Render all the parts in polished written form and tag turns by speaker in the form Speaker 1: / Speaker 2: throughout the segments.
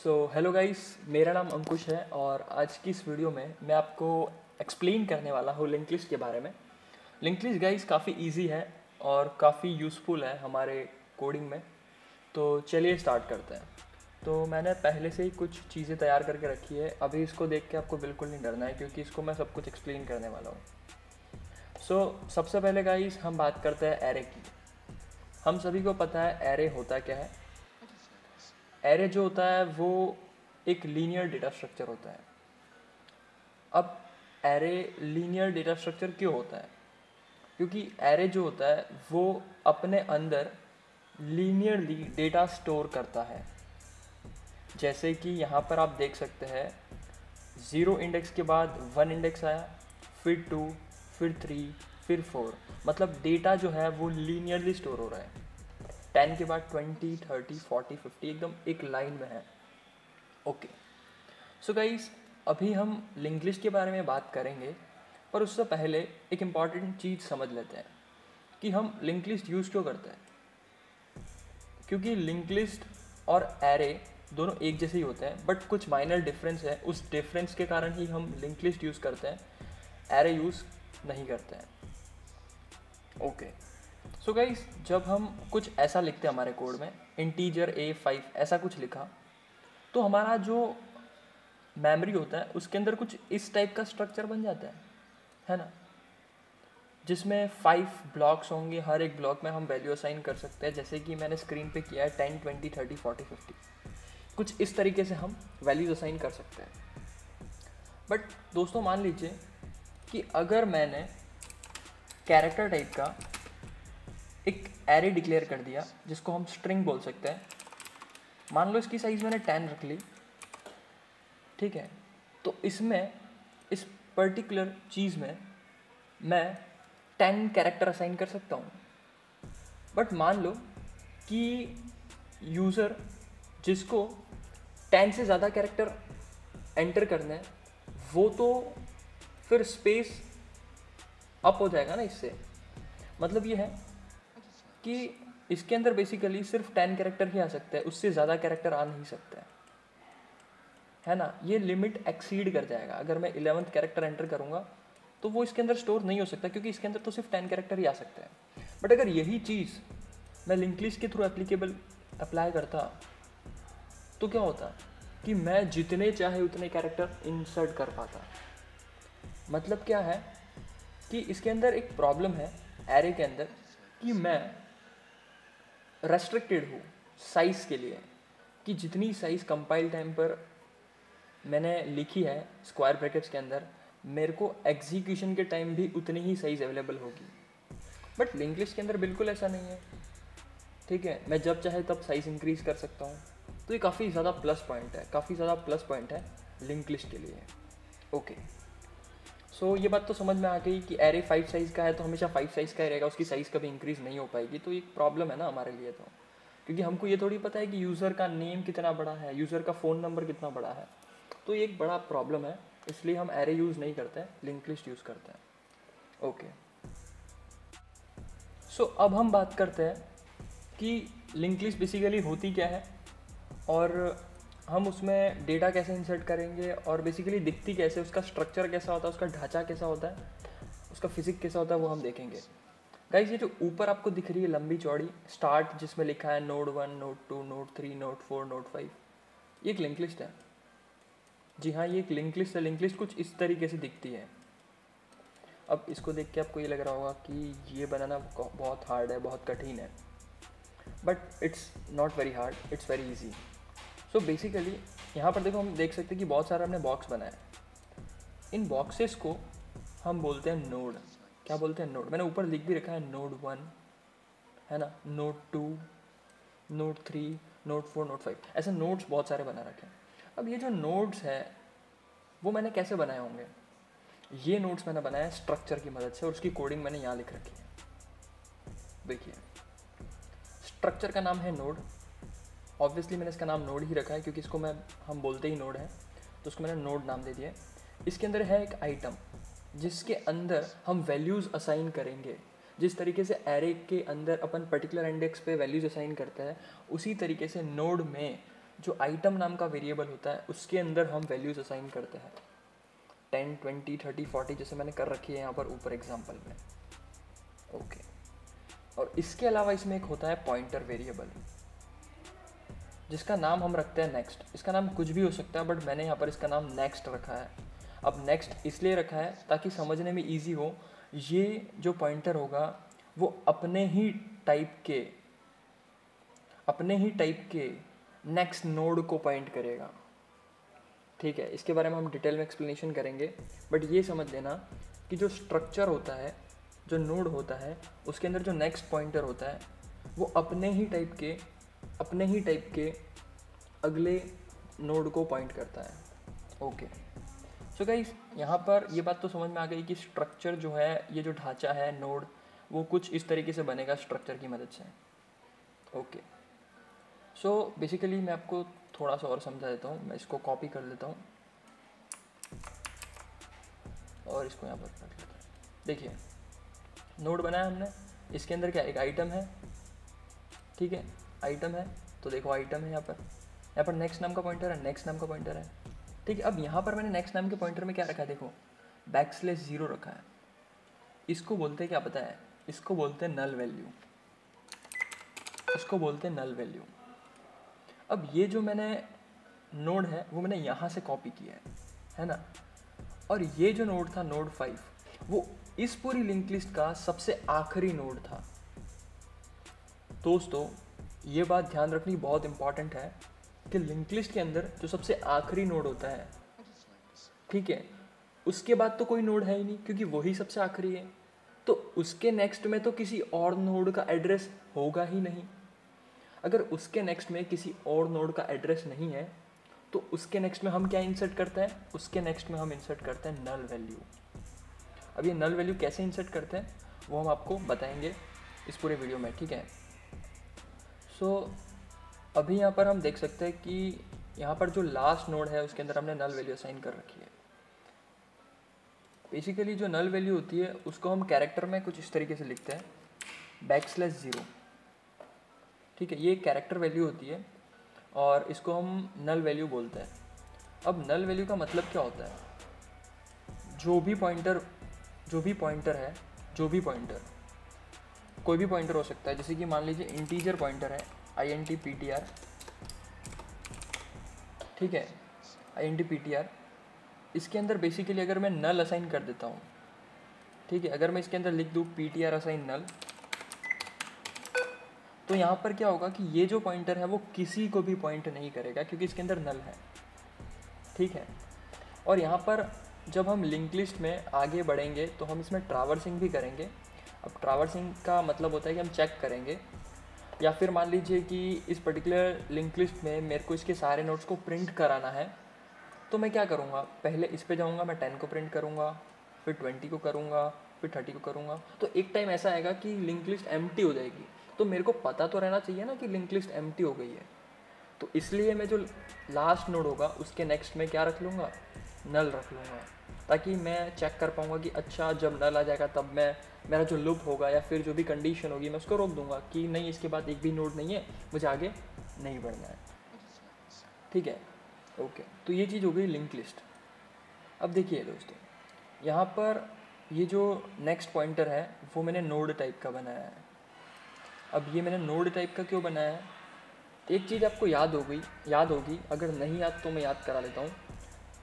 Speaker 1: Hello guys, मेरा नाम अंकुश है और आज की इस वीडियो में मैं आपको एक्सप्लेन करने वाला हूँ लिंक लिस्ट के बारे में। लिंक लिस्ट गाइस काफ़ी इजी है और काफ़ी यूज़फुल है हमारे कोडिंग में। तो चलिए स्टार्ट करते हैं। तो मैंने पहले से ही कुछ चीज़ें तैयार करके रखी है, अभी इसको देख के आपको बिल्कुल नहीं डरना है क्योंकि इसको मैं सब कुछ एक्सप्लेन करने वाला हूँ। सबसे पहले गाइस हम बात करते हैं एरे की। हम सभी को पता है एरे होता क्या है। एरे जो होता है वो एक लीनियर डेटा स्ट्रक्चर होता है। अब एरे लीनियर डेटा स्ट्रक्चर क्यों होता है? क्योंकि एरे जो होता है वो अपने अंदर लीनियरली डेटा स्टोर करता है। जैसे कि यहाँ पर आप देख सकते हैं, 0 इंडेक्स के बाद 1 इंडेक्स आया, फिर 2, फिर 3, फिर 4। मतलब डेटा जो है वो लीनियरली स्टोर हो रहा है। 10 के बाद 20, 30, 40, 50 एकदम एक लाइन में है। ओके, सो गाइस, अभी हम लिंक लिस्ट के बारे में बात करेंगे, पर उससे पहले एक इम्पॉर्टेंट चीज़ समझ लेते हैं कि हम लिंक लिस्ट यूज़ क्यों करते हैं। क्योंकि लिंक लिस्ट और एरे दोनों एक जैसे ही होते हैं, बट कुछ माइनर डिफरेंस है। उस डिफरेंस के कारण ही हम लिंक लिस्ट यूज़ करते हैं, एरे यूज़ नहीं करते हैं। ओके, सो गाइस, जब हम कुछ ऐसा लिखते हैं हमारे कोड में, इंटीजर A5 ऐसा कुछ लिखा, तो हमारा जो मेमोरी होता है उसके अंदर कुछ इस टाइप का स्ट्रक्चर बन जाता है ना, जिसमें 5 ब्लॉक्स होंगे। हर एक ब्लॉक में हम वैल्यू असाइन कर सकते हैं, जैसे कि मैंने स्क्रीन पे किया है 10, 20, 30, 40, 50। कुछ इस तरीके से हम वैल्यूज असाइन कर सकते हैं। बट दोस्तों, मान लीजिए कि अगर मैंने कैरेक्टर टाइप का एक एरे डिक्लेयर कर दिया जिसको हम स्ट्रिंग बोल सकते हैं। मान लो इसकी साइज़ मैंने 10 रख ली, ठीक है। तो इसमें, इस पर्टिकुलर चीज़ में मैं 10 कैरेक्टर असाइन कर सकता हूँ। बट मान लो कि यूज़र जिसको 10 से ज़्यादा कैरेक्टर एंटर करना है, वो तो फिर स्पेस अप हो जाएगा ना इससे। मतलब ये है कि इसके अंदर बेसिकली सिर्फ 10 कैरेक्टर ही आ सकते हैं, उससे ज़्यादा कैरेक्टर आ नहीं सकते, है ना। ये लिमिट एक्सीड कर जाएगा। अगर मैं 11th कैरेक्टर एंटर करूँगा तो वो इसके अंदर स्टोर नहीं हो सकता, क्योंकि इसके अंदर तो सिर्फ 10 कैरेक्टर ही आ सकते हैं। बट अगर यही चीज़ मैं लिंक लिस्ट के थ्रू एप्लीकेबल अप्लाई करता, तो क्या होता कि मैं जितने चाहे उतने कैरेक्टर इंसर्ट कर पाता। मतलब क्या है कि इसके अंदर एक प्रॉब्लम है एरे के अंदर, कि मैं रेस्ट्रिक्टेड हूँ साइज़ के लिए, कि जितनी साइज़ कंपाइल टाइम पर मैंने लिखी है स्क्वायर ब्रैकेट्स के अंदर, मेरे को एग्जीक्यूशन के टाइम भी उतनी ही साइज़ अवेलेबल होगी। बट लिंक लिस्ट के अंदर बिल्कुल ऐसा नहीं है, ठीक है। मैं जब चाहे तब साइज़ इंक्रीज़ कर सकता हूँ। तो ये काफ़ी ज़्यादा प्लस पॉइंट है लिंक लिस्ट के लिए। ओके, सो ये बात तो समझ में आ गई कि एरे 5 साइज़ का है तो हमेशा 5 साइज़ का ही रहेगा, उसकी साइज़ कभी इंक्रीज़ नहीं हो पाएगी। तो एक प्रॉब्लम है ना हमारे लिए, तो क्योंकि हमको ये थोड़ी पता है कि यूज़र का नेम कितना बड़ा है, यूज़र का फ़ोन नंबर कितना बड़ा है। तो ये एक बड़ा प्रॉब्लम है, इसलिए हम एरे यूज़ नहीं करते हैं, लिंक लिस्ट यूज़ करते हैं। ओके, सो अब हम बात करते हैं कि लिंक लिस्ट बेसिकली होती क्या है और हम उसमें डेटा कैसे इंसर्ट करेंगे और बेसिकली दिखती कैसे, उसका स्ट्रक्चर कैसा होता है, उसका ढांचा कैसा होता है, उसका फिजिक कैसा होता है, वो हम देखेंगे। गाइस, ये जो ऊपर आपको दिख रही है लंबी चौड़ी स्टार्ट, जिसमें लिखा है node 1, node 2, node 3, node 4, node 5, ये एक लिंक लिस्ट है। जी हाँ, ये एक लिंक लिस्ट है। लिंक लिस्ट कुछ इस तरीके से दिखती है। अब इसको देख के आपको ये लग रहा होगा कि ये बनाना बहुत हार्ड है, बहुत कठिन है। But it's not very hard, it's very easy. So basically यहाँ पर देखो, हम देख सकते हैं कि बहुत सारा हमने बॉक्स बनाया है। इन बॉक्सेस को हम बोलते हैं नोड। क्या बोलते हैं? नोड। मैंने ऊपर लिख भी रखा है नोड 1, है ना, नोड 2, नोड 3, नोड 4, नोड 5, ऐसे नोड्स बहुत सारे बना रखे हैं। अब ये जो नोड्स हैं वो मैंने कैसे बनाए होंगे? ये नोड्स मैंने बनाया स्ट्रक्चर की मदद से और उसकी कोडिंग मैंने यहाँ लिख रखी है। देखिए, स्ट्रक्चर का नाम है नोड। ऑब्वियसली मैंने इसका नाम नोड ही रखा है क्योंकि इसको हम बोलते ही नोड है, तो उसको मैंने नोड नाम दे दिया। इसके अंदर है एक आइटम जिसके अंदर हम वैल्यूज़ असाइन करेंगे। जिस तरीके से एरे के अंदर अपन पर्टिकुलर इंडेक्स पे वैल्यूज़ असाइन करते हैं, उसी तरीके से नोड में जो आइटम नाम का वेरिएबल होता है उसके अंदर हम वैल्यूज असाइन करते हैं 10, 20, 30, 40 जैसे मैंने कर रखी है यहाँ पर ऊपर एग्जाम्पल में। ओके, और इसके अलावा इसमें एक होता है पॉइंटर वेरिएबल जिसका नाम हम रखते हैं नेक्स्ट। इसका नाम कुछ भी हो सकता है बट मैंने यहाँ पर इसका नाम नेक्स्ट रखा है। अब नेक्स्ट इसलिए रखा है ताकि समझने में ईजी हो। ये जो पॉइंटर होगा वो अपने ही टाइप के नेक्स्ट नोड को पॉइंट करेगा। ठीक है, इसके बारे में हम डिटेल में एक्सप्लेनेशन करेंगे, बट ये समझ लेना कि जो स्ट्रक्चर होता है, जो नोड होता है, उसके अंदर जो नेक्स्ट पॉइंटर होता है वो अपने ही टाइप के अगले नोड को पॉइंट करता है। ओके, सो गाइस यहाँ पर ये बात तो समझ में आ गई कि स्ट्रक्चर जो है, ये जो ढांचा है नोड, वो कुछ इस तरीके से बनेगा स्ट्रक्चर की मदद से। ओके, सो बेसिकली मैं आपको थोड़ा सा और समझा देता हूँ। मैं इसको कॉपी कर लेता हूँ और इसको यहाँ पर रख लेता हूँ। देखिए, नोड बनाया हमने, इसके अंदर क्या एक आइटम है। ठीक है, आइटम है, तो देखो आइटम है यहाँ पर नेक्स्ट नाम का पॉइंटर है, नेक्स्ट नाम का पॉइंटर है। ठीक है, अब यहाँ पर मैंने नेक्स्ट नाम के पॉइंटर में क्या रखा है, देखो \0 रखा है। इसको बोलते हैं क्या पता है, इसको बोलते हैं नल वैल्यू। अब ये जो मैंने नोड है वो मैंने यहाँ से कॉपी किया है ना। और ये जो नोड था नोड 5, वो इस पूरी लिंक लिस्ट का सबसे आखिरी नोड था। दोस्तों ये बात ध्यान रखनी बहुत इंपॉर्टेंट है कि लिंक लिस्ट के अंदर जो सबसे आखिरी नोड होता है, ठीक है, उसके बाद तो कोई नोड है ही नहीं क्योंकि वही सबसे आखिरी है। तो उसके नेक्स्ट में तो किसी और नोड का एड्रेस होगा ही नहीं। अगर उसके नेक्स्ट में किसी और नोड का एड्रेस नहीं है तो उसके नेक्स्ट में हम क्या इंसर्ट करते हैं, उसके नेक्स्ट में हम इंसर्ट करते हैं नल वैल्यू। अब ये नल वैल्यू कैसे इंसर्ट करते हैं वो हम आपको बताएंगे इस पूरे वीडियो में। ठीक है, सो अभी यहाँ पर हम देख सकते हैं कि यहाँ पर जो लास्ट नोड है उसके अंदर हमने नल वैल्यू असाइन कर रखी है। बेसिकली जो नल वैल्यू होती है उसको हम कैरेक्टर में कुछ इस तरीके से लिखते हैं \0। ठीक है, ये कैरेक्टर वैल्यू होती है और इसको हम नल वैल्यू बोलते हैं। अब नल वैल्यू का मतलब क्या होता है, कोई भी पॉइंटर हो सकता है। जैसे कि मान लीजिए इंटीजर पॉइंटर है intptr, ठीक है, intptr, इसके अंदर बेसिकली अगर मैं नल असाइन कर देता हूँ, ठीक है, अगर मैं इसके अंदर लिख दूँ ptr असाइन नल, तो यहाँ पर क्या होगा कि ये जो पॉइंटर है वो किसी को भी पॉइंट नहीं करेगा क्योंकि इसके अंदर नल है। ठीक है, और यहाँ पर जब हम लिंक लिस्ट में आगे बढ़ेंगे तो हम इसमें ट्रावर्सिंग भी करेंगे। अब ट्रावर्सिंग का मतलब होता है कि हम चेक करेंगे, या फिर मान लीजिए कि इस पर्टिकुलर लिंक लिस्ट में मेरे को इसके सारे नोट्स को प्रिंट कराना है, तो मैं क्या करूँगा, पहले इस पे जाऊँगा, मैं 10 को प्रिंट करूँगा, फिर 20 को करूँगा, फिर 30 को करूँगा। तो एक टाइम ऐसा आएगा कि लिंक लिस्ट एम्प्टी हो जाएगी, तो मेरे को पता तो रहना चाहिए ना कि लिंक लिस्ट एम्प्टी हो गई है। तो इसलिए मैं जो लास्ट नोड होगा उसके नेक्स्ट में क्या रख लूँगा, नल रख लूँगा, ताकि मैं चेक कर पाऊँगा कि अच्छा जब नल आ जाएगा तब मैं मेरा जो लूप होगा या फिर जो भी कंडीशन होगी मैं उसको रोक दूँगा कि नहीं, इसके बाद एक भी नोड नहीं है, मुझे आगे नहीं बढ़ना है। ठीक है, ओके, तो ये चीज़ हो गई लिंक लिस्ट। अब देखिए दोस्तों, यहाँ पर ये जो नेक्स्ट पॉइंटर है वो मैंने नोड टाइप का बनाया है। अब ये मैंने नोड टाइप का क्यों बनाया है, एक चीज़ आपको याद होगी, अगर नहीं याद तो मैं याद करा लेता हूँ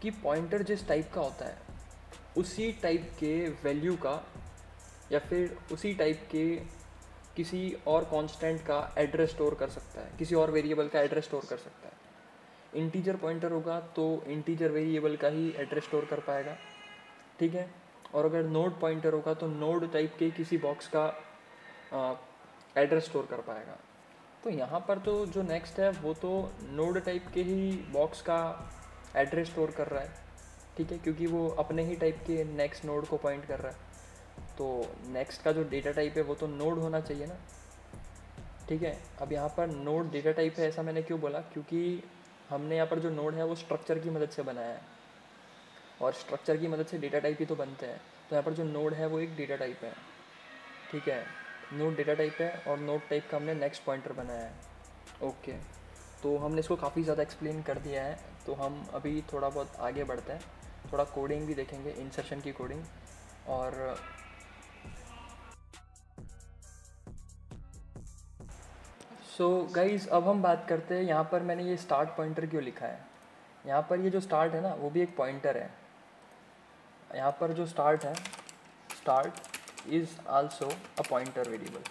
Speaker 1: कि पॉइंटर जिस टाइप का होता है उसी टाइप के वैल्यू का या फिर उसी टाइप के किसी और कांस्टेंट का एड्रेस स्टोर कर सकता है, किसी और वेरिएबल का एड्रेस स्टोर कर सकता है। इंटीजर पॉइंटर होगा तो इंटीजर वेरिएबल का ही एड्रेस स्टोर कर पाएगा। ठीक है, और अगर नोड पॉइंटर होगा तो नोड टाइप के किसी बॉक्स का एड्रेस स्टोर कर पाएगा। तो यहाँ पर तो जो नेक्स्ट है वो तो नोड टाइप के ही बॉक्स का एड्रेस स्टोर कर रहा है। ठीक है, क्योंकि वो अपने ही टाइप के नेक्स्ट नोड को पॉइंट कर रहा है, तो नेक्स्ट का जो डेटा टाइप है वो तो नोड होना चाहिए ना। ठीक है, अब यहाँ पर नोड डेटा टाइप है, ऐसा मैंने क्यों बोला, क्योंकि हमने यहाँ पर जो नोड है वो स्ट्रक्चर की मदद से बनाया है और स्ट्रक्चर की मदद से डेटा टाइप ही तो बनते हैं। तो यहाँ पर जो नोड है वो एक डेटा टाइप है। ठीक है, नोड डेटा टाइप है और नोड टाइप का हमने नेक्स्ट पॉइंटर बनाया है। ओके, तो हमने इसको काफ़ी ज़्यादा एक्सप्लेन कर दिया है, तो हम अभी थोड़ा बहुत आगे बढ़ते हैं, थोड़ा कोडिंग भी देखेंगे, इंसर्शन की कोडिंग। और सो गाइज़ अब हम बात करते हैं, यहाँ पर मैंने ये स्टार्ट पॉइंटर क्यों लिखा है। यहाँ पर ये जो स्टार्ट है ना, वो भी एक पॉइंटर है। यहाँ पर जो स्टार्ट है, start is also a pointer variable,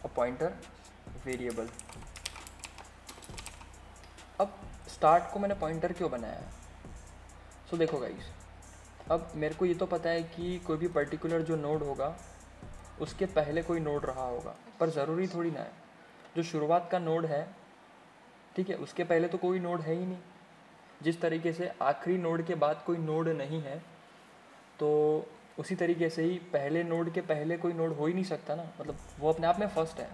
Speaker 1: a pointer variable. अब स्टार्ट को मैंने पॉइंटर क्यों बनाया है? सो देखो गाइस, अब मेरे को ये तो पता है कि कोई भी पर्टिकुलर जो नोड होगा उसके पहले कोई नोड रहा होगा, पर ज़रूरी थोड़ी ना है जो शुरुआत का नोड है, ठीक है, उसके पहले तो कोई नोड है ही नहीं। जिस तरीके से आखिरी नोड के बाद कोई नोड नहीं है, तो उसी तरीके से ही पहले नोड के पहले कोई नोड हो ही नहीं सकता ना, मतलब वो अपने आप में फर्स्ट है,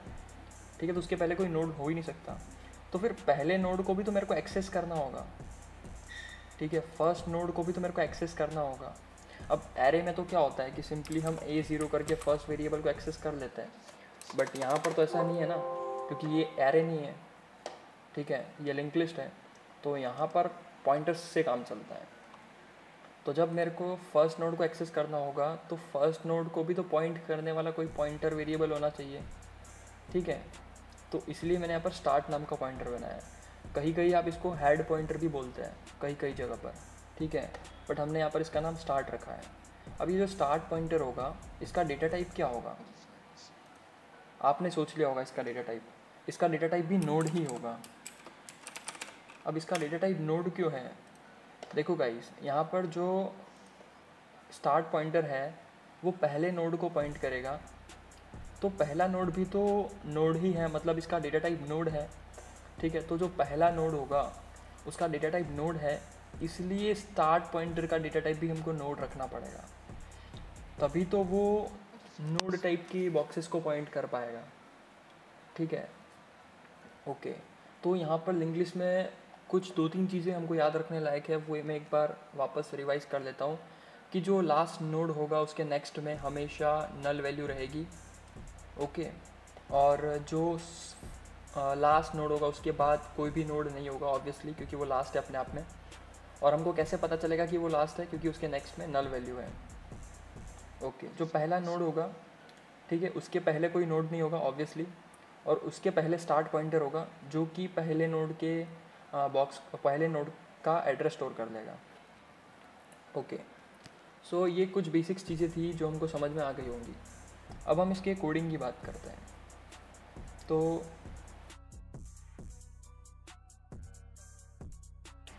Speaker 1: ठीक है, तो उसके पहले कोई नोड हो ही नहीं सकता। तो फिर पहले नोड को भी तो मेरे को एक्सेस करना होगा, ठीक है, फर्स्ट नोड को भी तो मेरे को एक्सेस करना होगा। अब एरे में तो क्या होता है कि सिंपली हम A0 करके फर्स्ट वेरिएबल को एक्सेस कर लेते हैं, बट यहाँ पर तो ऐसा नहीं है ना, क्योंकि ये एरे नहीं है, ठीक है, ये लिंक लिस्ट है, तो यहाँ पर पॉइंटर्स से काम चलता है। तो जब मेरे को फर्स्ट नोड को एक्सेस करना होगा तो फर्स्ट नोड को भी तो पॉइंट करने वाला कोई पॉइंटर वेरिएबल होना चाहिए, ठीक है, तो इसलिए मैंने यहाँ पर स्टार्ट नाम का पॉइंटर बनाया है। कहीं कहीं आप इसको हेड पॉइंटर भी बोलते हैं, कई जगह पर, ठीक है, बट हमने यहाँ पर इसका नाम स्टार्ट रखा है। अब ये जो स्टार्ट पॉइंटर होगा, इसका डेटा टाइप क्या होगा? आपने सोच लिया होगा इसका डेटा टाइप, इसका डेटा टाइप भी नोड ही होगा। अब इसका डेटा टाइप नोड क्यों है? देखो गाइस, यहाँ पर जो स्टार्ट पॉइंटर है वो पहले नोड को पॉइंट करेगा, तो पहला नोड भी तो नोड ही है, मतलब इसका डेटा टाइप नोड है, ठीक है, तो जो पहला नोड होगा उसका डेटा टाइप नोड है, इसलिए स्टार्ट पॉइंटर का डेटा टाइप भी हमको नोड रखना पड़ेगा, तभी तो वो नोड टाइप की बॉक्सेस को पॉइंट कर पाएगा, ठीक है, ओके। तो यहाँ पर लिंक लिस्ट में कुछ 2-3 चीज़ें हमको याद रखने लायक है, वो मैं एक बार वापस रिवाइज कर लेता हूँ कि जो लास्ट नोड होगा उसके नेक्स्ट में हमेशा नल वैल्यू रहेगी, ओके, और जो लास्ट नोड होगा उसके बाद कोई भी नोड नहीं होगा ऑब्वियसली, क्योंकि वो लास्ट है अपने आप में। और हमको कैसे पता चलेगा कि वो लास्ट है? क्योंकि उसके नेक्स्ट में नल वैल्यू है, ओके। जो पहला नोड होगा, ठीक है, उसके पहले कोई नोड नहीं होगा ऑब्वियसली, और उसके पहले स्टार्ट पॉइंटर होगा जो कि पहले नोड के बॉक्स, पहले नोड का एड्रेस स्टोर कर देगा, ओके। सो ये कुछ बेसिक्स चीज़ें थी जो हमको समझ में आ गई होंगी। अब हम इसके कोडिंग की बात करते हैं।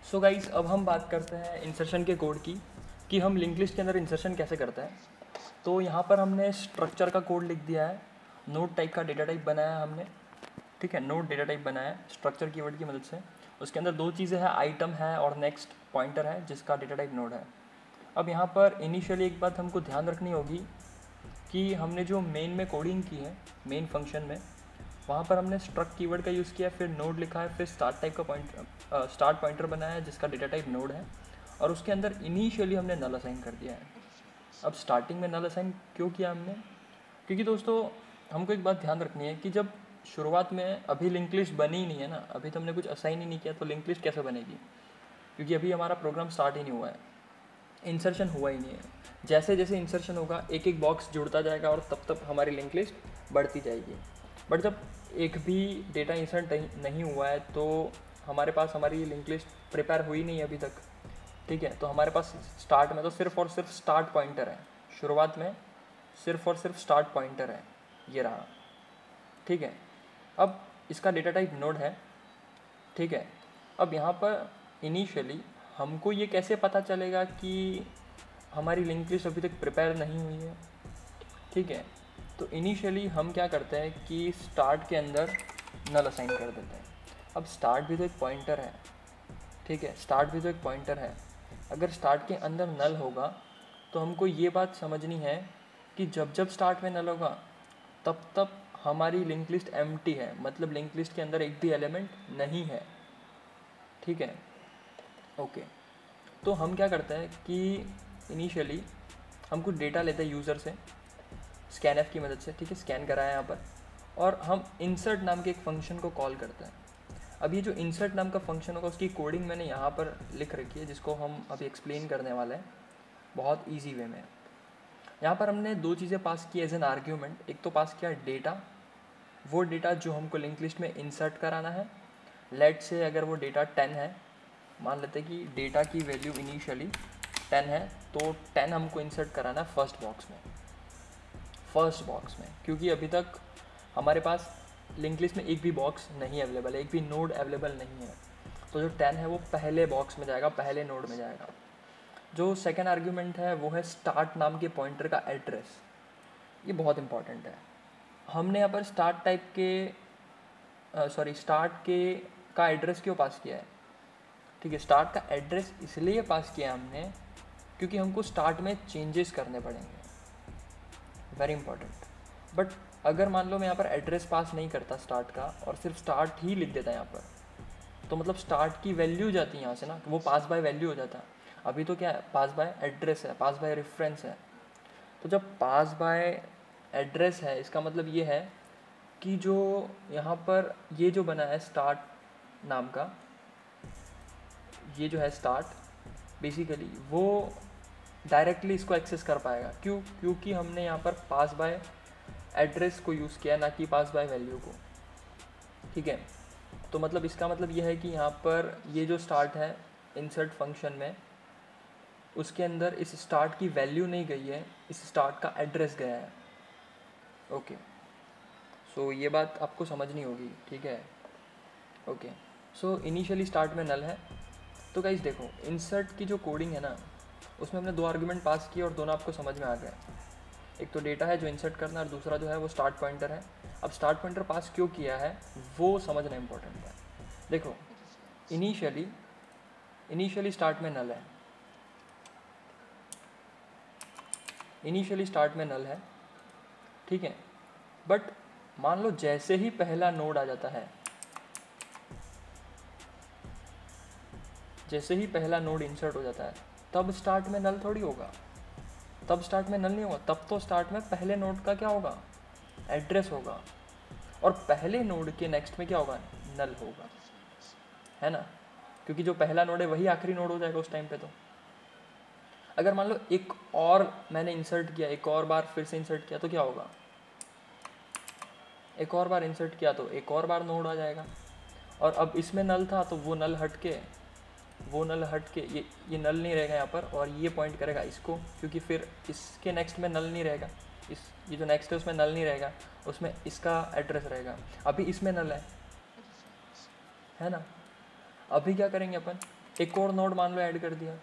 Speaker 1: सो गाइस अब हम बात करते हैं इंसर्शन के कोड की, कि हम लिंक लिस्ट के अंदर इंसर्शन कैसे करते हैं। तो यहाँ पर हमने स्ट्रक्चर का कोड लिख दिया है, नोड टाइप का डेटा टाइप बनाया है हमने, ठीक है, नोड डेटा टाइप बनाया है स्ट्रक्चर कीवर्ड की मदद से। उसके अंदर 2 चीज़ें हैं, आइटम है और नेक्स्ट पॉइंटर है, जिसका डेटा टाइप नोड है। अब यहाँ पर इनिशियली एक बात हमको ध्यान रखनी होगी कि हमने जो मेन में कोडिंग की है, मेन फंक्शन में, वहाँ पर हमने स्ट्रक्ट कीवर्ड का यूज़ किया, फिर नोड लिखा है, फिर स्टार्ट टाइप का स्टार्ट पॉइंटर बनाया है जिसका डेटा टाइप नोड है, और उसके अंदर इनिशियली हमने नल असाइन कर दिया है। अब स्टार्टिंग में नल असाइन क्यों किया हमने? क्योंकि दोस्तों हमको एक बात ध्यान रखनी है कि जब शुरुआत में अभी लिंक लिस्ट बनी ही नहीं है ना, अभी तो हमने कुछ असाइन ही नहीं किया, तो लिंक लिस्ट कैसे बनेगी? क्योंकि अभी हमारा प्रोग्राम स्टार्ट ही नहीं हुआ है, इंसर्शन हुआ ही नहीं है। जैसे जैसे इंसर्शन होगा एक एक बॉक्स जुड़ता जाएगा और तब तब हमारी लिंक लिस्ट बढ़ती जाएगी। बट जब एक भी डेटा इंसर्ट नहीं हुआ है तो हमारे पास हमारी लिंक लिस्ट प्रिपेयर हुई नहीं अभी तक, ठीक है, तो हमारे पास स्टार्ट में तो सिर्फ और सिर्फ स्टार्ट पॉइंटर है, शुरुआत में सिर्फ और सिर्फ स्टार्ट पॉइंटर है, ये रहा, ठीक है। अब इसका डेटा टाइप नोड है, ठीक है। अब यहाँ पर इनिशियली हमको ये कैसे पता चलेगा कि हमारी लिंक लिस्ट अभी तक प्रिपेयर नहीं हुई है, ठीक है, तो इनिशियली हम क्या करते हैं कि स्टार्ट के अंदर नल असाइन कर देते हैं। अब स्टार्ट भी तो एक पॉइंटर है, ठीक है, स्टार्ट भी तो एक पॉइंटर है। अगर स्टार्ट के अंदर नल होगा तो हमको ये बात समझनी है कि जब जब स्टार्ट में नल होगा तब तब हमारी लिंक लिस्ट एम्प्टी है, मतलब लिंक लिस्ट के अंदर एक भी एलिमेंट नहीं है, ठीक है, ओके। तो हम क्या करते हैं कि इनिशियली हम कुछ डेटा लेते हैं यूज़र से स्कैन एफ की मदद से, ठीक है, स्कैन कराया यहाँ पर, और हम इंसर्ट नाम के एक फंक्शन को कॉल करते हैं, अब ये जो इंसर्ट नाम का फंक्शन होगा उसकी कोडिंग मैंने यहाँ पर लिख रखी है, जिसको हम अभी एक्सप्लेन करने वाले हैं बहुत ईजी वे में। यहाँ पर हमने दो चीज़ें पास की एज एन आर्ग्यूमेंट। एक तो पास किया डेटा, वो डेटा जो हमको लिंक लिस्ट में इंसर्ट कराना है। लेट से अगर वो डेटा 10 है, मान लेते हैं कि डेटा की वैल्यू इनिशियली 10 है, तो 10 हमको इंसर्ट कराना है फर्स्ट बॉक्स में, क्योंकि अभी तक हमारे पास लिंक लिस्ट में एक भी बॉक्स नहीं अवेलेबल है, एक भी नोड अवेलेबल नहीं है। तो जो 10 है वो पहले बॉक्स में जाएगा, पहले नोड में जाएगा। जो सेकेंड आर्ग्यूमेंट है वो है स्टार्ट नाम के पॉइंटर का एड्रेस। ये बहुत इंपॉर्टेंट है। हमने यहाँ पर स्टार्ट का एड्रेस क्यों पास किया है? ठीक है, स्टार्ट का एड्रेस इसलिए पास किया हमने क्योंकि हमको स्टार्ट में चेंजेस करने पड़ेंगे, वेरी इंपॉर्टेंट। बट अगर मान लो मैं यहाँ पर एड्रेस पास नहीं करता स्टार्ट का और सिर्फ स्टार्ट ही लिख देता यहाँ पर, तो मतलब स्टार्ट की वैल्यू जाती है यहाँ से ना, वो पास बाय वैल्यू हो जाता। अभी तो क्या है, पास बाय एड्रेस है, पास बाय रेफरेंस है। तो जब पास बाय एड्रेस है, इसका मतलब ये है कि जो यहाँ पर ये जो बना है स्टार्ट नाम का, ये जो है स्टार्ट, बेसिकली वो डायरेक्टली इसको एक्सेस कर पाएगा। क्यों? क्योंकि हमने यहाँ पर पास बाय एड्रेस को यूज़ किया, ना कि पास बाय वैल्यू को। ठीक है, तो मतलब इसका मतलब ये है कि यहाँ पर ये जो स्टार्ट है इंसर्ट फंक्शन में, उसके अंदर इस स्टार्ट की वैल्यू नहीं गई है, इस स्टार्ट का एड्रेस गया है। ओके, सो ये बात आपको समझनी होगी। ठीक है, ओके। सो इनिशियली स्टार्ट में नल है। तो गाइस देखो, इंसर्ट की जो कोडिंग है ना, उसमें हमने दो आर्गुमेंट पास किए और दोनों आपको समझ में आ गए। एक तो डेटा है जो इंसर्ट करना, और दूसरा जो है वो स्टार्ट पॉइंटर है। अब स्टार्ट पॉइंटर पास क्यों किया है वो समझना इंपॉर्टेंट है। देखो, इनिशियली स्टार्ट में नल है, इनिशियली स्टार्ट में नल है, ठीक है। बट मान लो जैसे ही पहला नोड आ जाता है, जैसे ही पहला नोड इंसर्ट हो जाता है, तब स्टार्ट में नल थोड़ी होगा, तब स्टार्ट में नल नहीं होगा। तब तो स्टार्ट में पहले नोड का क्या होगा, एड्रेस होगा, और पहले नोड के नेक्स्ट में क्या होगा, नल होगा, है ना। क्योंकि जो पहला नोड है वही आखिरी नोड हो जाएगा उस टाइम पे। तो अगर मान लो एक और मैंने इंसर्ट किया, एक और बार फिर से इंसर्ट किया, तो क्या होगा, एक और बार इंसर्ट किया तो एक और बार नोड आ जाएगा। और अब इसमें नल था तो वो नल हट के ये नल नहीं रहेगा यहाँ पर, और ये पॉइंट करेगा इसको, क्योंकि फिर इसके नेक्स्ट में नल नहीं रहेगा, ये जो नेक्स्ट है उसमें नल नहीं रहेगा, उसमें इसका एड्रेस रहेगा। अभी इसमें नल है ना। अभी क्या करेंगे अपन, एक और नोड मान लो ऐड कर दिया,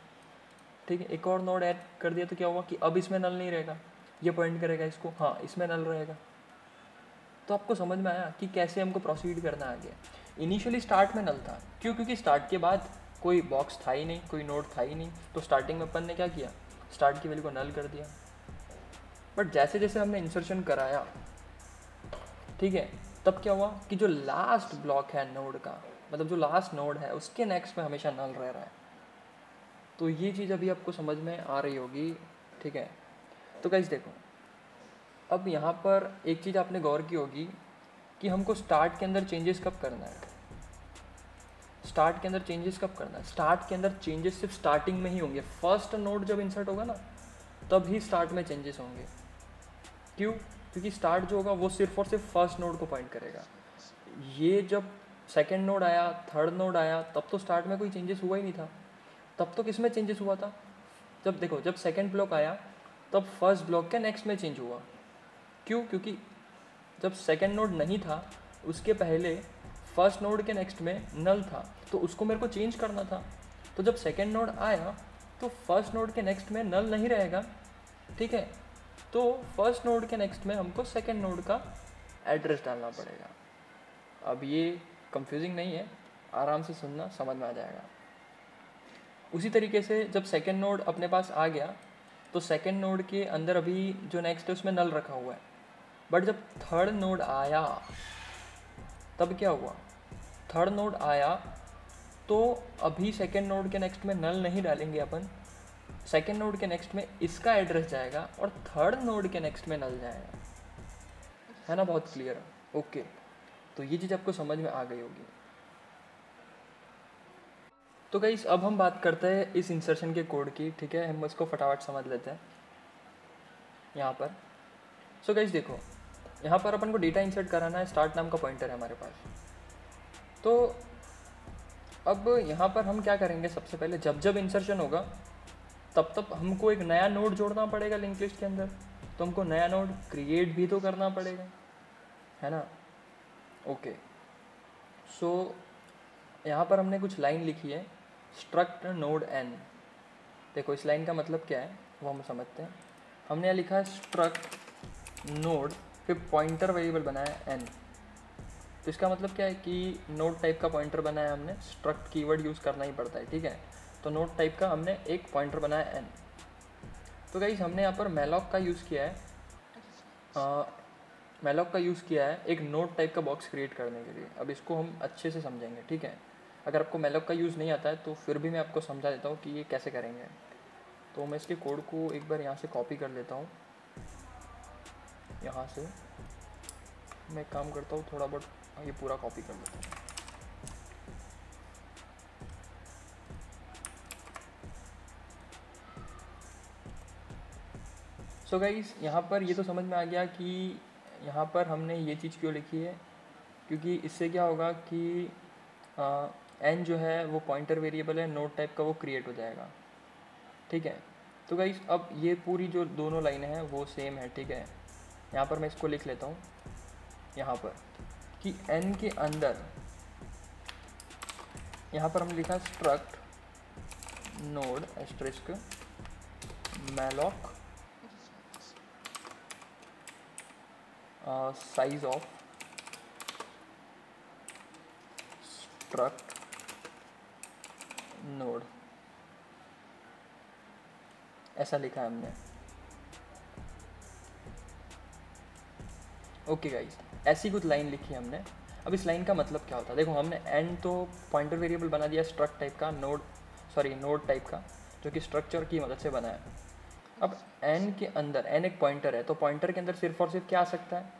Speaker 1: ठीक है, एक और नोड ऐड कर दिया, तो क्या हुआ कि अब इसमें नल नहीं रहेगा, ये पॉइंट करेगा इसको, हाँ इसमें नल रहेगा। तो आपको समझ में आया कि कैसे हमको प्रोसीड करना आगे। इनिशियली स्टार्ट में नल था, क्यों? क्योंकि स्टार्ट के बाद कोई बॉक्स था ही नहीं, कोई नोड था ही नहीं, तो स्टार्टिंग में अपन ने क्या किया, स्टार्ट की वैल्यू को नल कर दिया। बट जैसे जैसे हमने इंसर्शन कराया, ठीक है, तब क्या हुआ कि जो लास्ट ब्लॉक है नोड का, मतलब जो लास्ट नोड है उसके नेक्स्ट में हमेशा नल रह रहा है। तो ये चीज़ अभी आपको समझ में आ रही होगी, ठीक है। तो गाइस देखो, अब यहाँ पर एक चीज़ आपने गौर की होगी कि हमको स्टार्ट के अंदर चेंजेस कब करना है, स्टार्ट के अंदर चेंजेस कब करना है। स्टार्ट के अंदर चेंजेस सिर्फ स्टार्टिंग में ही होंगे, फर्स्ट नोड जब इंसर्ट होगा ना, तब ही स्टार्ट में चेंजेस होंगे। क्यों? क्योंकि स्टार्ट जो होगा वो सिर्फ और सिर्फ फर्स्ट नोड को पॉइंट करेगा। ये जब सेकेंड नोड आया, थर्ड नोड आया, तब तो स्टार्ट में कोई चेंजेस हुआ ही नहीं था। तब तो किस में चेंजेस हुआ था, जब देखो, जब सेकेंड ब्लॉक आया तब फर्स्ट ब्लॉक के नेक्स्ट में चेंज हुआ। क्यों? क्योंकि जब सेकेंड नोड नहीं था उसके पहले फर्स्ट नोड के नेक्स्ट में नल था, तो उसको मेरे को चेंज करना था। तो जब सेकेंड नोड आया तो फर्स्ट नोड के नेक्स्ट में नल नहीं रहेगा, ठीक है, तो फर्स्ट नोड के नेक्स्ट में हमको सेकेंड नोड का एड्रेस डालना पड़ेगा। अब ये कंफ्यूजिंग नहीं है, आराम से सुनना, समझ में आ जाएगा। उसी तरीके से जब सेकेंड नोड अपने पास आ गया तो सेकेंड नोड के अंदर अभी जो नेक्स्ट है उसमें नल रखा हुआ है। बट जब थर्ड नोड आया तब क्या हुआ, थर्ड नोड आया तो अभी सेकेंड नोड के नेक्स्ट में नल नहीं डालेंगे अपन, सेकेंड नोड के नेक्स्ट में इसका एड्रेस जाएगा और थर्ड नोड के नेक्स्ट में नल जाएगा, है ना। बहुत क्लियर, ओके। तो ये चीज़ आपको समझ में आ गई होगी। तो गाइस अब हम बात करते हैं इस इंसर्शन के कोड की, ठीक है। हम इसको फटाफट समझ लेते हैं यहाँ पर। सो गाइस देखो, यहाँ पर अपन को डेटा इंसर्ट कराना है, स्टार्ट नाम का पॉइंटर है हमारे पास। तो अब यहाँ पर हम क्या करेंगे, सबसे पहले जब जब इंसर्शन होगा तब तब हमको एक नया नोड जोड़ना पड़ेगा लिंक लिस्ट के अंदर। तो हमको नया नोड क्रिएट भी तो करना पड़ेगा, है ना। ओके, सो यहाँ पर हमने कुछ लाइन लिखी है, स्ट्रक्ट नोड एन। देखो इस लाइन का मतलब क्या है वो हम समझते हैं। हमने यहाँ लिखा है स्ट्रक्ट नोड, फिर पॉइंटर वेरिएबल बनाया एन। तो इसका मतलब क्या है कि नोड टाइप का पॉइंटर बनाया हमने, स्ट्रक्ट कीवर्ड यूज़ करना ही पड़ता है, ठीक है। तो नोड टाइप का हमने एक पॉइंटर बनाया एन। तो गाइस हमने यहाँ पर मैलॉक का यूज़ किया है, एक नोड टाइप का बॉक्स क्रिएट करने के लिए। अब इसको हम अच्छे से समझेंगे, ठीक है। अगर आपको मैलॉक का यूज़ नहीं आता है तो फिर भी मैं आपको समझा देता हूँ कि ये कैसे करेंगे। तो मैं इसके कोड को एक बार यहाँ से कॉपी कर लेता हूँ। यहाँ से मैं एक काम करता हूँ, थोड़ा बहुत ये पूरा कॉपी कर लेता हूँ। सो गाइस यहाँ पर ये तो समझ में आ गया कि यहाँ पर हमने ये चीज़ क्यों लिखी है, क्योंकि इससे क्या होगा कि एन जो है वो पॉइंटर वेरिएबल है, नोड टाइप का वो क्रिएट हो जाएगा, ठीक है। तो गाइस अब ये पूरी जो दोनों लाइनें हैं वो सेम है, ठीक है। यहाँ पर मैं इसको लिख लेता हूँ यहाँ पर कि एन के अंदर, यहाँ पर हमने लिखा struct node asterisk malloc size of struct node, ऐसा लिखा है हमने। ओके गाइस, ऐसी कुछ लाइन लिखी है हमने। अब इस लाइन का मतलब क्या होता है, देखो हमने एन तो पॉइंटर वेरिएबल बना दिया स्ट्रक्ट टाइप का, नोड टाइप का, जो कि स्ट्रक्चर की मदद से बना है। अब एन के अंदर, एन एक पॉइंटर है, तो पॉइंटर के अंदर सिर्फ और सिर्फ क्या आ सकता है,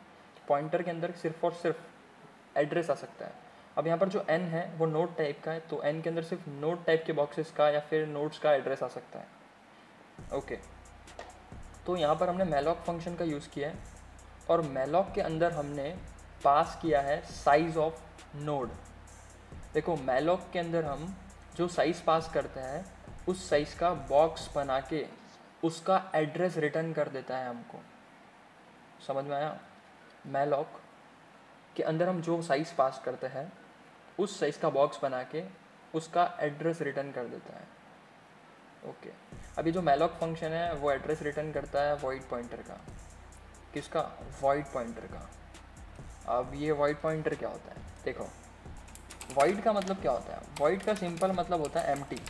Speaker 1: पॉइंटर के अंदर सिर्फ और सिर्फ एड्रेस आ सकता है। अब यहाँ पर जो एन है वो नोड टाइप का है, तो एन के अंदर सिर्फ नोड टाइप के बॉक्सेस का या फिर नोड्स का एड्रेस आ सकता है। ओके, तो यहाँ पर हमने मैलॉक फंक्शन का यूज़ किया है, और मैलॉक के अंदर हमने पास किया है साइज़ ऑफ नोड। देखो मैलॉक के अंदर हम जो साइज़ पास करते हैं उस साइज़ का बॉक्स बना के उसका एड्रेस रिटर्न कर देता है हमको, समझ में आया। मैलॉक के अंदर हम जो साइज़ पास करते हैं उस साइज़ का बॉक्स बना के उसका एड्रेस रिटर्न कर देता है। ओके, अभी जो मैलॉक फंक्शन है वो एड्रेस रिटर्न करता है वॉइड पॉइंटर का। किसका, वॉइड पॉइंटर का। अब ये वॉइड पॉइंटर क्या होता है, देखो वॉइड का मतलब क्या होता है, वॉइड का सिंपल मतलब होता है एम्प्टी।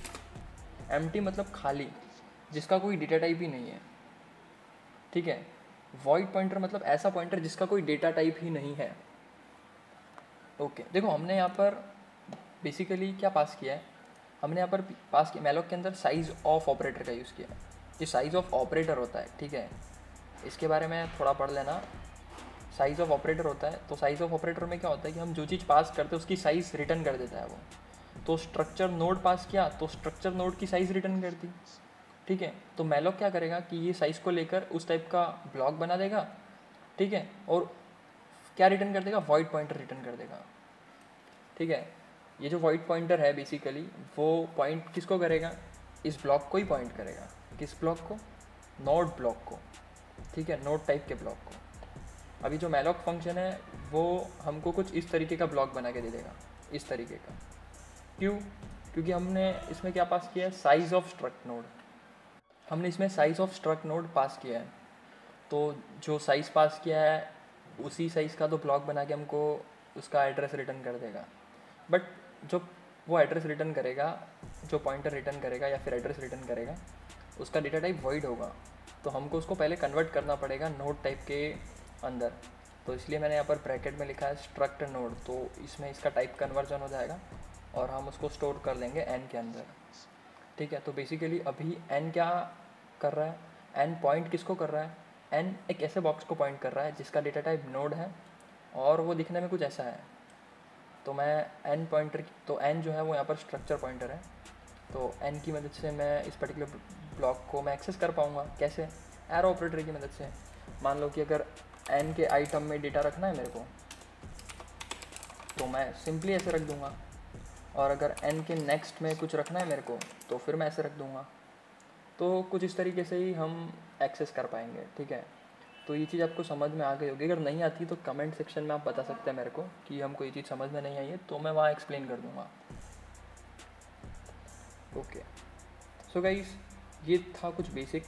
Speaker 1: एम्प्टी मतलब खाली, जिसका कोई डेटा टाइप ही नहीं है, ठीक है। वॉइड पॉइंटर मतलब ऐसा पॉइंटर जिसका कोई डेटा टाइप ही नहीं है। ओके, देखो हमने यहाँ पर बेसिकली क्या पास किया है, हमने यहाँ पर पास किया मैलॉक के अंदर साइज़ ऑफ ऑपरेटर का यूज़ किया है। ये साइज़ ऑफ ऑपरेटर होता है, ठीक है, इसके बारे में थोड़ा पढ़ लेना। साइज़ ऑफ ऑपरेटर होता है, तो साइज़ ऑफ ऑपरेटर में क्या होता है कि हम जो चीज़ पास करते हैं उसकी साइज़ रिटर्न कर देता है वो। तो स्ट्रक्चर नोड पास किया तो स्ट्रक्चर नोड की साइज़ रिटर्न कर दी, ठीक है। तो मैलॉक क्या करेगा कि ये साइज़ को लेकर उस टाइप का ब्लॉक बना देगा, ठीक है, और क्या रिटर्न कर देगा, वॉइड पॉइंटर रिटर्न कर देगा, ठीक है। ये जो वॉइड पॉइंटर है बेसिकली वो पॉइंट किसको करेगा, इस ब्लॉक को ही पॉइंट करेगा। किस ब्लॉक को, नोड ब्लॉक को, ठीक है, नोड टाइप के ब्लॉक को। अभी जो मैलॉक फंक्शन है वो हमको कुछ इस तरीके का ब्लॉक बना के दे देगा, इस तरीके का। क्यों, क्योंकि हमने इसमें क्या पास किया है, साइज़ ऑफ स्ट्रक्ट नोड। हमने इसमें साइज़ ऑफ स्ट्रक्ट नोड पास किया है, तो जो साइज़ पास किया है उसी साइज़ का तो ब्लॉक बना के हमको उसका एड्रेस रिटर्न कर देगा। बट जो वो एड्रेस रिटर्न करेगा, जो पॉइंटर रिटर्न करेगा या फिर एड्रेस रिटर्न करेगा, उसका डेटा टाइप वॉइड होगा। तो हमको उसको पहले कन्वर्ट करना पड़ेगा नोड टाइप के अंदर। तो इसलिए मैंने यहाँ पर ब्रैकेट में लिखा है स्ट्रक्ट नोड, तो इसमें इसका टाइप कन्वर्जन हो जाएगा और हम उसको स्टोर कर लेंगे एन के अंदर, ठीक है। तो बेसिकली अभी एन क्या कर रहा है, एन पॉइंट किसको कर रहा है, एन एक ऐसे बॉक्स को पॉइंट कर रहा है जिसका डेटा टाइप नोड है और वो दिखने में कुछ ऐसा है। तो मैं एन पॉइंटर, तो एन जो है वो यहाँ पर स्ट्रक्चर पॉइंटर है, तो n की मदद से मैं इस पर्टिकुलर ब्लॉक को मैं एक्सेस कर पाऊँगा। कैसे? एरो ऑपरेटर की मदद से। मान लो कि अगर n के आइटम में डेटा रखना है मेरे को, तो मैं सिंपली ऐसे रख दूँगा, और अगर n के नेक्स्ट में कुछ रखना है मेरे को, तो फिर मैं ऐसे रख दूँगा। तो कुछ इस तरीके से ही हम एक्सेस कर पाएंगे, ठीक है। तो ये चीज़ आपको समझ में आ गई होगी। अगर नहीं आती तो कमेंट सेक्शन में आप बता सकते हैं मेरे को कि हमको ये चीज़ समझ में नहीं आई है, तो मैं वहाँ एक्सप्लेन कर दूँगा। ओके, सो गाइस, ये था कुछ बेसिक।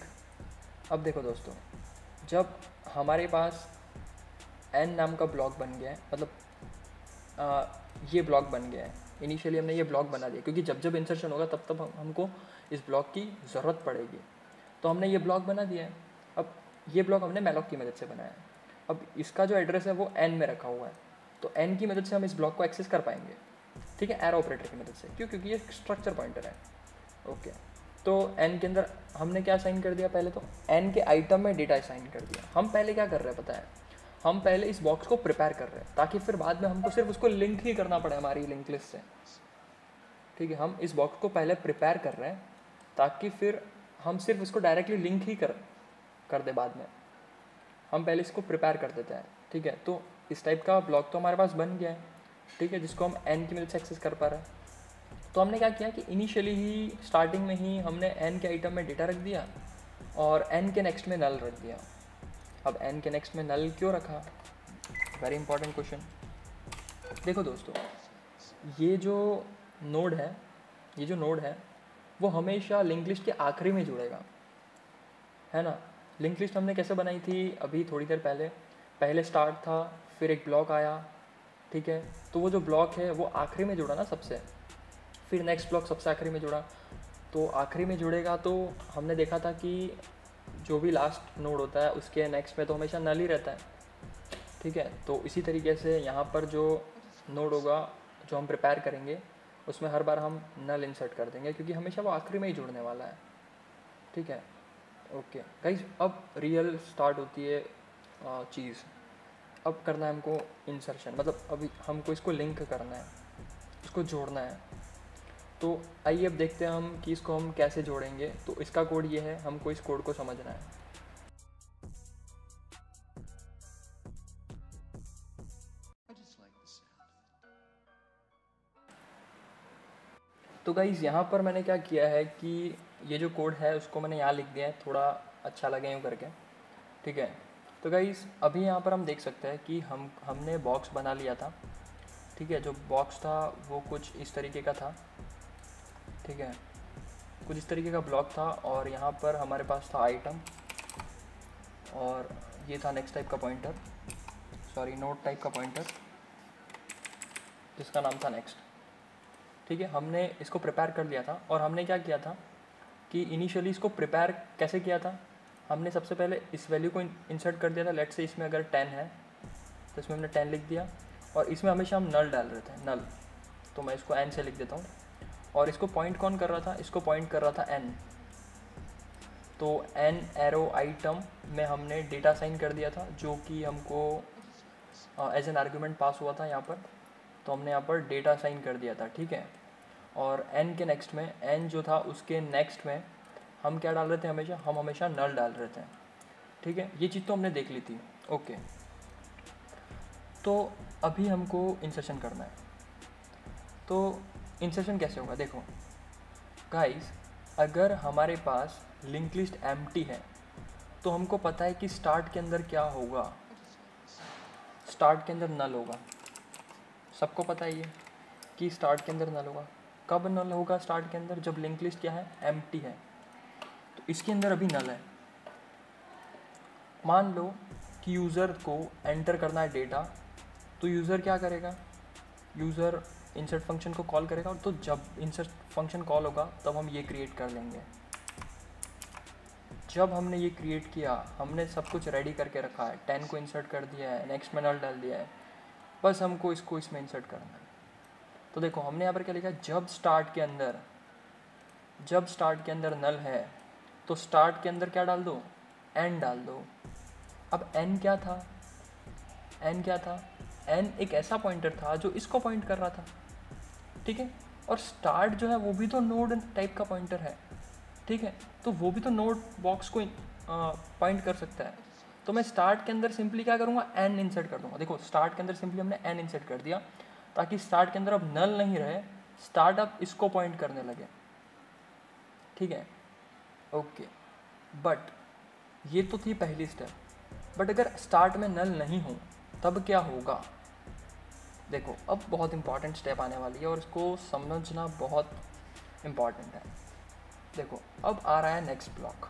Speaker 1: अब देखो दोस्तों, जब हमारे पास n नाम का ब्लॉक बन गया है, मतलब ये ब्लॉक बन गया है, इनिशियली हमने ये ब्लॉक बना दिया, क्योंकि जब जब इंसर्शन होगा तब तब हमको इस ब्लॉक की ज़रूरत पड़ेगी। तो हमने ये ब्लॉक बना दिया है। अब ये ब्लॉक हमने मैलॉक की मदद से बनाया है। अब इसका जो एड्रेस है वो n में रखा हुआ है, तो n की मदद से हम इस ब्लॉक को एक्सेस कर पाएंगे, ठीक है, एरो ऑपरेटर की मदद से। क्यों? क्योंकि ये स्ट्रक्चर पॉइंटर है। ओके, तो n के अंदर हमने क्या असाइन कर दिया? पहले तो n के आइटम में डेटा असाइन कर दिया। हम पहले क्या कर रहे हैं पता है? हम पहले इस बॉक्स को प्रिपेयर कर रहे हैं, ताकि फिर बाद में हमको सिर्फ उसको लिंक ही करना पड़े हमारी लिंक लिस्ट से, ठीक है। हम इस बॉक्स को पहले प्रिपेयर कर रहे हैं ताकि फिर हम सिर्फ उसको डायरेक्टली लिंक ही कर दे बाद में। हम पहले इसको प्रिपेयर कर देते हैं, ठीक है। तो इस टाइप का ब्लॉक तो हमारे पास बन गया है, ठीक है, जिसको हम n की मदद से एक्सेस कर पा रहे हैं। तो हमने क्या किया कि इनिशियली ही स्टार्टिंग में ही हमने n के आइटम में डेटा रख दिया और n के नेक्स्ट में नल रख दिया। अब n के नेक्स्ट में नल क्यों रखा? Very important question. देखो दोस्तों, ये जो नोड है वो हमेशा लिंक लिस्ट के आखिरी में जुड़ेगा, है ना। लिंक लिस्ट हमने कैसे बनाई थी अभी थोड़ी देर पहले स्टार्ट था, फिर एक ब्लॉक आया, ठीक है। तो वो जो ब्लॉक है वो आखिरी में जुड़ा ना सबसे, फिर नेक्स्ट ब्लॉक सबसे आखिरी में जुड़ा। तो आखिरी में जुड़ेगा तो हमने देखा था कि जो भी लास्ट नोड होता है उसके नेक्स्ट में तो हमेशा नल ही रहता है, ठीक है। तो इसी तरीके से यहाँ पर जो नोड होगा जो हम प्रिपेयर करेंगे उसमें हर बार हम नल इंसर्ट कर देंगे, क्योंकि हमेशा वो आखिरी में ही जुड़ने वाला है, ठीक है। ओके गाइस, अब रियल स्टार्ट होती है चीज़। अब करना है हमको इंसर्शन, मतलब अभी हमको इसको लिंक करना है, इसको जोड़ना है। तो आइए अब देखते हैं हम कि इसको हम कैसे जोड़ेंगे। तो इसका कोड ये है, हमको इस कोड को समझना है। तो गाइज़, यहाँ पर मैंने क्या किया है कि ये जो कोड है उसको मैंने यहाँ लिख दिया है, थोड़ा अच्छा लगे यूँ करके, ठीक है। तो गाइज़, अभी यहाँ पर हम देख सकते हैं कि हमने बॉक्स बना लिया था, ठीक है। जो बॉक्स था वो कुछ इस तरीके का था, ठीक है, कुछ इस तरीके का ब्लॉक था। और यहाँ पर हमारे पास था आइटम, और ये था नेक्स्ट टाइप का पॉइंटर, सॉरी नोड टाइप का पॉइंटर, जिसका नाम था नेक्स्ट, ठीक है। हमने इसको प्रिपेयर कर लिया था। और हमने क्या किया था कि इनिशियली इसको प्रिपेयर कैसे किया था? हमने सबसे पहले इस वैल्यू को इंसर्ट कर दिया था। लेट्स से इसमें अगर 10 है तो इसमें हमने 10 लिख दिया, और इसमें हमेशा हम नल डाल रहे थे, नल। तो मैं इसको n से लिख देता हूँ। और इसको पॉइंट कौन कर रहा था? इसको पॉइंट कर रहा था n। तो n एरो आइटम में हमने डेटा साइन कर दिया था, जो कि हमको एज एन आर्ग्यूमेंट पास हुआ था यहाँ पर। तो हमने यहाँ पर डेटा साइन कर दिया था, ठीक है। और n के नेक्स्ट में, n जो था उसके नेक्स्ट में हम क्या डाल रहे थे? हम हमेशा नल डाल रहे थे, ठीक है। ये चीज़ तो हमने देख ली थी। ओके, तो अभी हमको इंसर्शन करना है। तो इंसर्शन कैसे होगा? देखो गाइस, अगर हमारे पास लिंक लिस्ट एम्प्टी है तो हमको पता है कि स्टार्ट के अंदर क्या होगा। स्टार्ट के अंदर नल होगा, सबको पता है ये कि स्टार्ट के अंदर नल होगा। कब नल होगा स्टार्ट के अंदर? जब लिंक लिस्ट क्या है? एम्प्टी है। तो इसके अंदर अभी नल है। मान लो कि यूज़र को एंटर करना है डेटा, तो यूज़र क्या करेगा? यूज़र इंसर्ट फंक्शन को कॉल करेगा। और तो जब इंसर्ट फंक्शन कॉल होगा तब हम ये क्रिएट कर लेंगे। जब हमने ये क्रिएट किया, हमने सब कुछ रेडी करके रखा है, 10 को इंसर्ट कर दिया है, नेक्स्ट में नल डाल दिया है, बस हमको इसको इसमें इंसर्ट करना है। तो देखो हमने यहाँ पर क्या लिखा है? जब स्टार्ट के अंदर नल है तो स्टार्ट के अंदर क्या डाल दो? n डाल दो। अब n क्या था? n एक ऐसा पॉइंटर था जो इसको पॉइंट कर रहा था, ठीक है। और स्टार्ट जो है वो भी तो नोड टाइप का पॉइंटर है, ठीक है, तो वो भी तो नोड बॉक्स को पॉइंट कर सकता है। तो मैं स्टार्ट के अंदर सिंपली क्या करूँगा, एन इंसर्ट कर दूँगा। देखो स्टार्ट के अंदर सिंपली हमने एन इंसर्ट कर दिया ताकि स्टार्ट के अंदर अब नल नहीं रहे, स्टार्ट अब इसको पॉइंट करने लगे, ठीक है, ओके। बट ये तो थी पहली स्टेप, बट अगर स्टार्ट में नल नहीं हो तब क्या होगा। देखो अब बहुत इंपॉर्टेंट स्टेप आने वाली है और इसको समझना बहुत इम्पॉर्टेंट है। देखो अब आ रहा है नेक्स्ट ब्लॉक,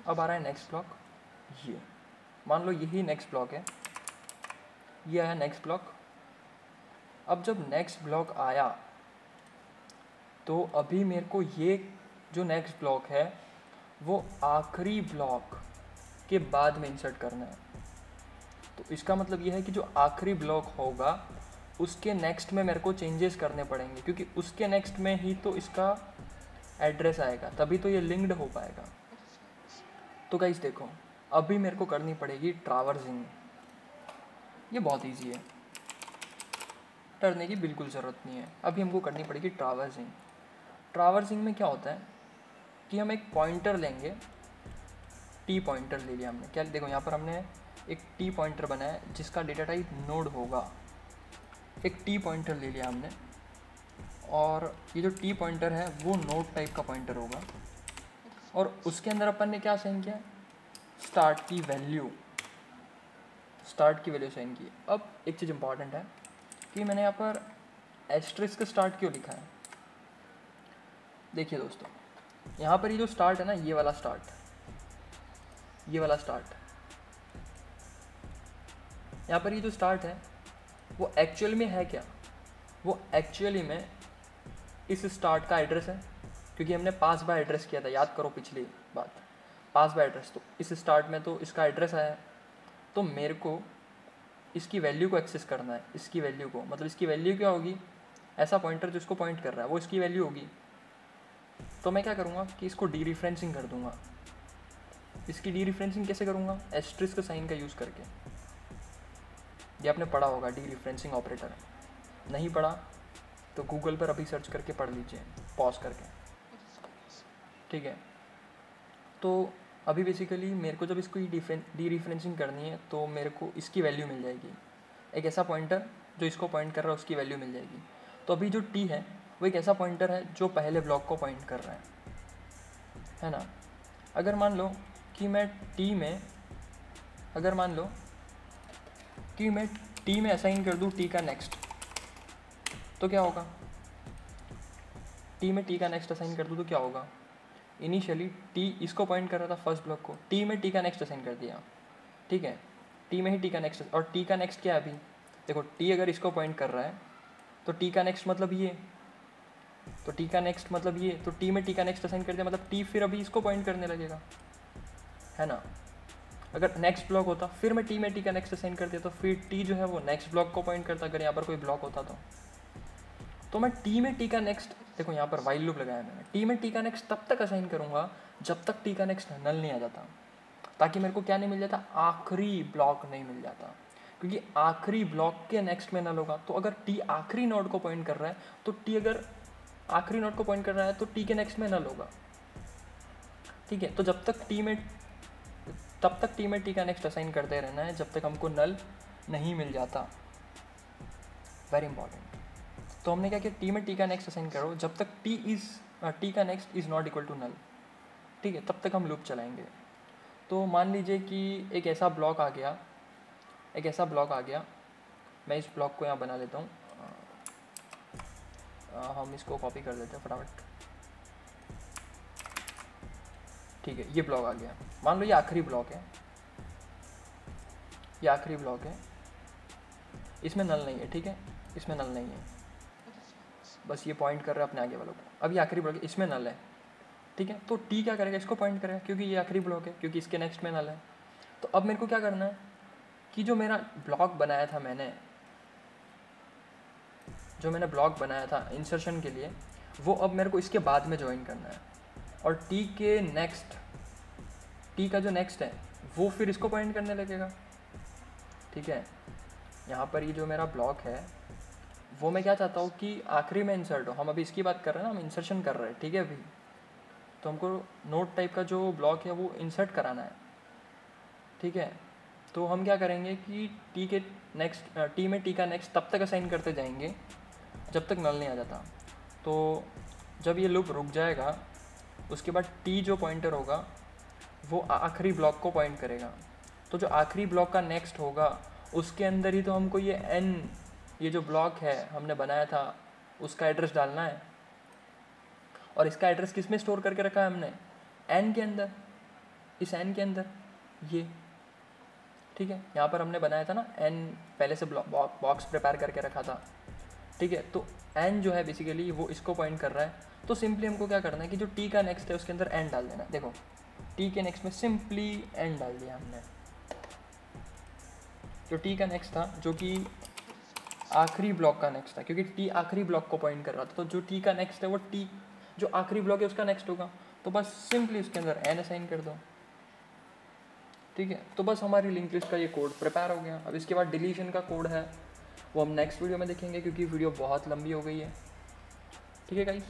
Speaker 1: अब आ रहा है नेक्स्ट ब्लॉक, ये मान लो यही नेक्स्ट ब्लॉक है, ये आया नेक्स्ट ब्लॉक। अब जब नेक्स्ट ब्लॉक आया तो अभी मेरे को ये जो नेक्स्ट ब्लॉक है वो आखिरी ब्लॉक के बाद में इंसर्ट करना है। तो इसका मतलब ये है कि जो आखिरी ब्लॉक होगा उसके नेक्स्ट में मेरे को चेंजेस करने पड़ेंगे, क्योंकि उसके नेक्स्ट में ही तो इसका एड्रेस आएगा, तभी तो ये लिंक्ड हो पाएगा। तो गाइस देखो अभी मेरे को करनी पड़ेगी ट्रैवर्सिंग। ये बहुत इजी है, डरने की बिल्कुल ज़रूरत नहीं है। अभी हमको करनी पड़ेगी ट्रैवर्सिंग। ट्रैवर्सिंग में क्या होता है कि हम एक पॉइंटर लेंगे, टी पॉइंटर ले लिया हमने। क्या देखो यहाँ पर हमने एक टी पॉइंटर बनाया है जिसका डेटा टाइप नोड होगा। एक टी पॉइंटर ले लिया हमने और ये जो टी पॉइंटर है वो नोड टाइप का पॉइंटर होगा और उसके अंदर अपन ने क्या असाइन किया, स्टार्ट की वैल्यू, स्टार्ट की वैल्यू असाइन की। अब एक चीज़ इंपॉर्टेंट है कि मैंने यहाँ पर एस्ट्रिस्क स्टार्ट क्यों लिखा है। देखिए दोस्तों यहाँ पर ये जो स्टार्ट है ना, ये वाला स्टार्ट, ये वाला स्टार्ट, यहाँ पर ये जो स्टार्ट है वो एक्चुअल में है क्या, वो एक्चुअली में इस स्टार्ट का एड्रेस है, क्योंकि हमने पास बाय एड्रेस किया था, याद करो पिछली बात, पास बाय एड्रेस। तो इस स्टार्ट में तो इसका एड्रेस आया है, तो मेरे को इसकी वैल्यू को एक्सेस करना है, इसकी वैल्यू को, मतलब इसकी वैल्यू क्या होगी, ऐसा पॉइंटर जो इसको पॉइंट कर रहा है वो इसकी वैल्यू होगी। तो मैं क्या करूँगा कि इसको डी रिफरेंसिंग कर दूँगा। इसकी डी रिफरेंसिंग कैसे करूँगा, एस्ट्रिस्क साइन का यूज़ करके। ये आपने पढ़ा होगा डी रिफरेंसिंग ऑपरेटर, नहीं पढ़ा तो गूगल पर अभी सर्च करके पढ़ लीजिए पॉज करके, ठीक है। तो अभी बेसिकली मेरे को जब इसको डी रिफरेंसिंग करनी है तो मेरे को इसकी वैल्यू मिल जाएगी, एक ऐसा पॉइंटर जो इसको पॉइंट कर रहा है उसकी वैल्यू मिल जाएगी। तो अभी जो टी है वो एक ऐसा पॉइंटर है जो पहले ब्लॉक को पॉइंट कर रहा है ना। अगर मान लो कि मैं टी में, अगर मान लो कि मैं टी में असाइन कर दूँ टी का नेक्स्ट, तो क्या होगा, टी में टी का नेक्स्ट असाइन कर दूँ तो क्या होगा, इनिशियली टी इसको पॉइंट कर रहा था फर्स्ट ब्लॉक को, टी में टी का नेक्स्ट असाइन कर दिया, ठीक है, टी में ही टी का नेक्स्ट, और टी का नेक्स्ट क्या है अभी, देखो टी अगर इसको पॉइंट कर रहा है तो टी का नेक्स्ट मतलब ये, तो टी का नेक्स्ट मतलब ये, तो टी में टी का नेक्स्ट असाइन कर दिया मतलब टी फिर अभी इसको पॉइंट करने लगेगा, है ना। अगर नेक्स्ट ब्लॉक होता फिर मैं टी में टी का नेक्स्ट असाइन कर दिया तो फिर टी जो है वो नेक्स्ट ब्लॉक को पॉइंट करता, अगर यहाँ पर कोई ब्लॉक होता तो मैं टी में टी का नेक्स्ट, देखो यहाँ पर वाइल लूप लगाया मैंने, टी में टी का नेक्स्ट तब तक असाइन करूँगा जब तक टी का नेक्स्ट नल नहीं आ जाता, ताकि मेरे को क्या नहीं मिल जाता, आखिरी ब्लॉक नहीं मिल जाता, क्योंकि आखिरी ब्लॉक के नेक्स्ट में नल होगा। तो अगर टी आखिरी नोड को पॉइंट कर रहा है तो टी अगर आखिरी नोड को पॉइंट कर रहा है तो टी के नेक्स्ट में नल होगा, ठीक है। तो जब तक टी में, तब तक टी में टी का नेक्स्ट असाइन करते रहना है जब तक हमको नल नहीं मिल जाता, वेरी इंपॉर्टेंट। तो हमने क्या किया, टी में टी का नेक्स्ट असाइन करो जब तक टी का next is not equal to null, ठीक है, तब तक हम लूप चलाएंगे। तो मान लीजिए कि एक ऐसा ब्लॉक आ गया, एक ऐसा ब्लॉक आ गया, मैं इस ब्लॉक को यहाँ बना लेता हूँ, हम इसको कॉपी कर लेते हैं फटाफट, ठीक है। ये ब्लॉक आ गया, मान लो ये आखिरी ब्लॉक है, ये आखिरी ब्लॉक है, इसमें नल नहीं है, ठीक है, इसमें नल नहीं है, बस ये पॉइंट कर रहा है अपने आगे वालों को। अब ये आखिरी ब्लॉक है, इसमें नल है, ठीक है। तो टी क्या करेगा, इसको पॉइंट करेगा क्योंकि ये आखिरी ब्लॉक है, क्योंकि इसके नेक्स्ट में नल है। तो अब मेरे को क्या करना है कि जो मेरा ब्लॉक बनाया था मैंने, जो मैंने ब्लॉक बनाया था इंसर्शन के लिए, वो अब मेरे को इसके बाद में ज्वाइन करना है, और टी के नेक्स्ट, टी का जो नेक्स्ट है वो फिर इसको पॉइंट करने लगेगा, ठीक है। यहाँ पर ये जो मेरा ब्लॉक है वो मैं क्या चाहता हूँ कि आखिरी में इंसर्ट हो। हम अभी इसकी बात कर रहे हैं ना, हम इंसर्शन कर रहे हैं, ठीक है। अभी तो हमको नोट टाइप का जो ब्लॉक है वो इंसर्ट कराना है, ठीक है। तो हम क्या करेंगे कि टी के नेक्स्ट टी में टी का नेक्स्ट तब तक असाइन करते जाएंगे जब तक नल नहीं आ जाता। तो जब ये लूप रुक जाएगा उसके बाद टी जो पॉइंटर होगा वो आखिरी ब्लॉक को पॉइंट करेगा। तो जो आखिरी ब्लॉक का नेक्स्ट होगा उसके अंदर ही तो हमको ये एन, ये जो ब्लॉक है हमने बनाया था उसका एड्रेस डालना है। और इसका एड्रेस किस में स्टोर करके रखा है हमने, एन के अंदर, इस एन के अंदर ये, ठीक है। यहाँ पर हमने बनाया था ना एन, पहले से बॉक्स प्रिपेयर करके रखा था, ठीक है। तो एन जो है बेसिकली वो इसको पॉइंट कर रहा है। तो सिंपली हमको क्या करना है कि जो टी का नेक्स्ट है उसके अंदर एन डाल देना। देखो टी के नेक्स्ट में सिंपली एन डाल दिया हमने। जो टी का नेक्स्ट था जो कि आखिरी ब्लॉक का नेक्स्ट था, क्योंकि टी आखिरी ब्लॉक को पॉइंट कर रहा था, तो जो टी का नेक्स्ट है वो टी जो आखिरी ब्लॉक है उसका नेक्स्ट होगा। तो बस सिंपली उसके अंदर एन असाइन कर दो, ठीक है। तो बस हमारी लिंक लिस्ट का ये कोड प्रिपेयर हो गया। अब इसके बाद डिलीशन का कोड है वो हम नेक्स्ट वीडियो में देखेंगे क्योंकि वीडियो बहुत लंबी हो गई है, ठीक है गाइस।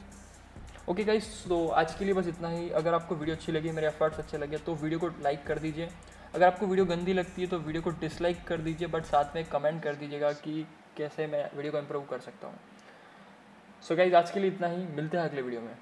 Speaker 1: ओके गाइस, तो आज के लिए बस इतना ही। अगर आपको वीडियो अच्छी लगी, मेरे एफर्ट्स अच्छे लगे तो वीडियो को लाइक कर दीजिए। अगर आपको वीडियो गंदी लगती है तो वीडियो को डिसलाइक कर दीजिए, बट साथ में कमेंट कर दीजिएगा कि कैसे मैं वीडियो को इम्प्रूव कर सकता हूँ। सो गाइस, आज के लिए इतना ही, मिलते हैं अगले वीडियो में।